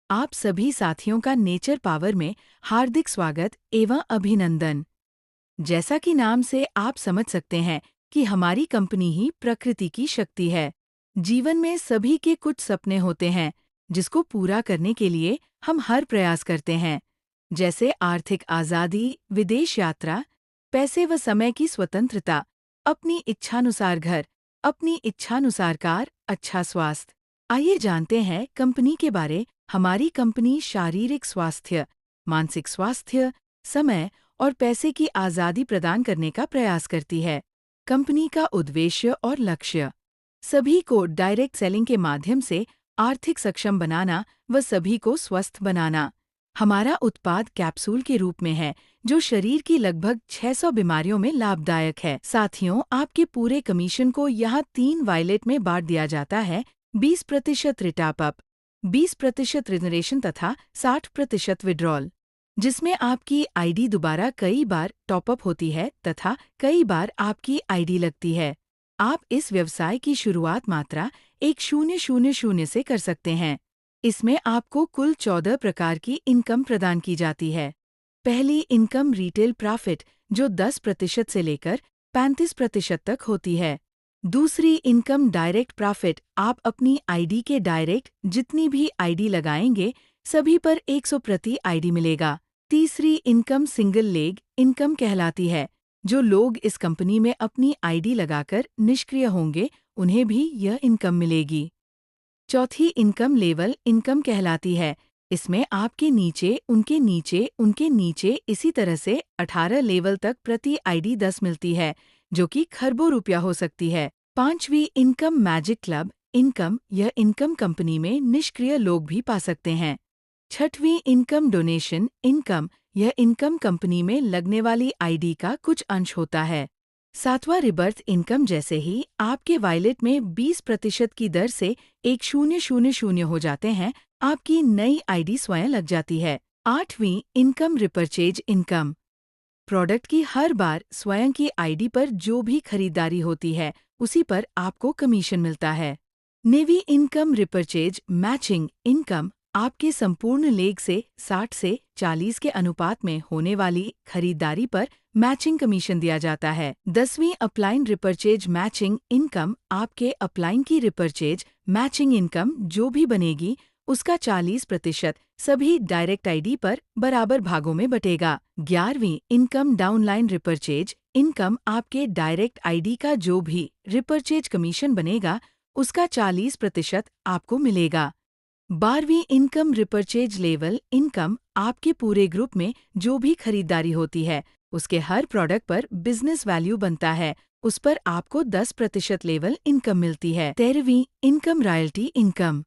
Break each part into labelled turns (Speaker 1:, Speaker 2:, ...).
Speaker 1: आप सभी साथियों का नेचर पावर में हार्दिक स्वागत एवं अभिनंदन। जैसा कि नाम से आप समझ सकते हैं कि हमारी कंपनी ही प्रकृति की शक्ति है। जीवन में सभी के कुछ सपने होते हैं जिसको पूरा करने के लिए हम हर प्रयास करते हैं, जैसे आर्थिक आज़ादी, विदेश यात्रा, पैसे व समय की स्वतंत्रता, अपनी इच्छानुसार घर, अपनी इच्छानुसार कार, अच्छा स्वास्थ्य। आइए जानते हैं कंपनी के बारे। हमारी कंपनी शारीरिक स्वास्थ्य, मानसिक स्वास्थ्य, समय और पैसे की आज़ादी प्रदान करने का प्रयास करती है। कंपनी का उद्देश्य और लक्ष्य सभी को डायरेक्ट सेलिंग के माध्यम से आर्थिक सक्षम बनाना व सभी को स्वस्थ बनाना। हमारा उत्पाद कैप्सूल के रूप में है जो शरीर की लगभग 600 बीमारियों में लाभदायक है। साथियों, आपके पूरे कमीशन को यहाँ 3 वायलेट में बांट दिया जाता है। 20% रिटॉप अप, 20% रिजनरेशन तथा 60% विड्रॉल, जिसमें आपकी आईडी दोबारा कई बार टॉपअप होती है तथा कई बार आपकी आईडी लगती है। आप इस व्यवसाय की शुरुआत मात्रा 1000 से कर सकते हैं। इसमें आपको कुल 14 प्रकार की इनकम प्रदान की जाती है। पहली इनकम रिटेल प्रॉफिट जो 10% से लेकर 35% तक होती है। दूसरी इनकम डायरेक्ट प्रॉफिट, आप अपनी आईडी के डायरेक्ट जितनी भी आईडी लगाएंगे सभी पर 100 प्रति आईडी मिलेगा। तीसरी इनकम सिंगल लेग इनकम कहलाती है। जो लोग इस कंपनी में अपनी आईडी लगाकर निष्क्रिय होंगे उन्हें भी यह इनकम मिलेगी। चौथी इनकम लेवल इनकम कहलाती है। इसमें आपके नीचे, उनके नीचे, उनके नीचे इसी तरह से 18 लेवल तक प्रति आईडी 10 मिलती है, जो कि खरबों रुपया हो सकती है। पांचवी इनकम मैजिक क्लब इनकम, यह इनकम कंपनी में निष्क्रिय लोग भी पा सकते हैं। छठवीं इनकम डोनेशन इनकम, यह इनकम कंपनी में लगने वाली आईडी का कुछ अंश होता है। सातवां रिबर्थ इनकम, जैसे ही आपके वायलेट में 20% की दर से 1000 हो जाते हैं, आपकी नई आईडी स्वयं लग जाती है। आठवीं इनकम रिपर्चेज इनकम, प्रोडक्ट की हर बार स्वयं की आईडी पर जो भी खरीदारी होती है उसी पर आपको कमीशन मिलता है। Navy income repurchase matching income, आपके संपूर्ण लेग से 60 से 40 के अनुपात में होने वाली खरीदारी पर मैचिंग कमीशन दिया जाता है। 10वीं अपलाइन रिपर्चेज मैचिंग इनकम, आपके अपलाइन की रिपर्चेज मैचिंग इनकम जो भी बनेगी उसका 40% सभी डायरेक्ट आईडी पर बराबर भागों में बटेगा। 11वीं इनकम डाउनलाइन रिपर्चेज इनकम, आपके डायरेक्ट आईडी का जो भी रिपर्चेज कमीशन बनेगा उसका 40% आपको मिलेगा। 12वीं इनकम रिपर्चेज लेवल इनकम, आपके पूरे ग्रुप में जो भी खरीदारी होती है उसके हर प्रोडक्ट पर बिजनेस वैल्यू बनता है, उस पर आपको 10% लेवल इनकम मिलती है। 13वीं इनकम रॉयल्टी इनकम,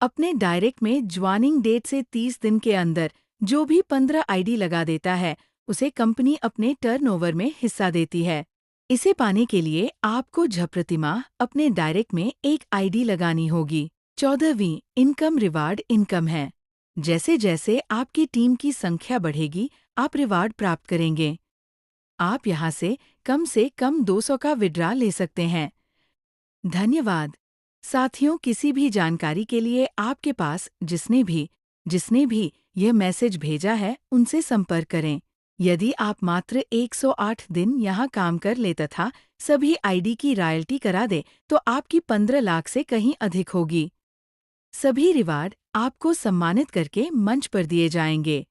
Speaker 1: अपने डायरेक्ट में ज्वाइनिंग डेट से 30 दिन के अंदर जो भी 15 आईडी लगा देता है उसे कंपनी अपने टर्नओवर में हिस्सा देती है। इसे पाने के लिए आपको झप्रतिमाह अपने डायरेक्ट में एक आईडी लगानी होगी। 14वीं इनकम रिवार्ड इनकम है। जैसे जैसे आपकी टीम की संख्या बढ़ेगी आप रिवार्ड प्राप्त करेंगे। आप यहाँ से कम 200 का विड्रा ले सकते हैं। धन्यवाद। साथियों, किसी भी जानकारी के लिए आपके पास जिसने भी यह मैसेज भेजा है उनसे संपर्क करें। यदि आप मात्र 108 दिन यहाँ काम कर ले तथा सभी आईडी की रॉयल्टी करा दे तो आपकी 15 लाख से कहीं अधिक होगी। सभी रिवार्ड आपको सम्मानित करके मंच पर दिए जाएंगे।